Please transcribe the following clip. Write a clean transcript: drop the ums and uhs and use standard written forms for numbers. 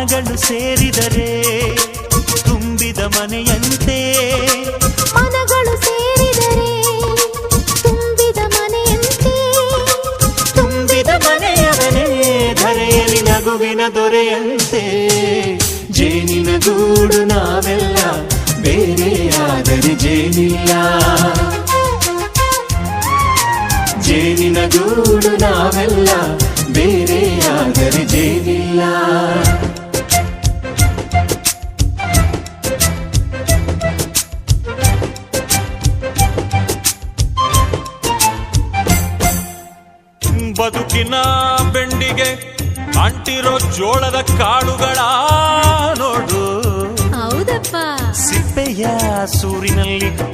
ಮನಗಳು ಸೇರಿದರೆ ತುಂಬಿದ ಮನೆಯಂತೆ. ಮನಗಳು ಸೇರಿದರೆ ತುಂಬಿದ ಮನೆಯಂತೆ. ತುಂಬಿದ ಮನೆಯವನೇ ಧರೆಯಲ್ಲಿ ನಗುವಿನ ದೊರೆಯಂತೆ. ಜೇನಿನ ಗೂಡು ನಾವೆಲ್ಲ ಬೇರೆಯಾದರೆ ಜೇನಿಲ್ಲ. ಜೇನಿನ ಗೂಡು ನಾವೆಲ್ಲ ಬೇರೆಯಾದರೆ ಜೇನಿಲ್ಲ. ಬದುಕಿನ ಬೆಂಡಿಗೆ ಅಂಟಿರೋ ಜೋಳದ ಕಾಳುಗಳ ನೋಡು. ಹೌದಪ್ಪ. ಸಿಪ್ಪೆಯ ಸೂರಿನಲ್ಲಿ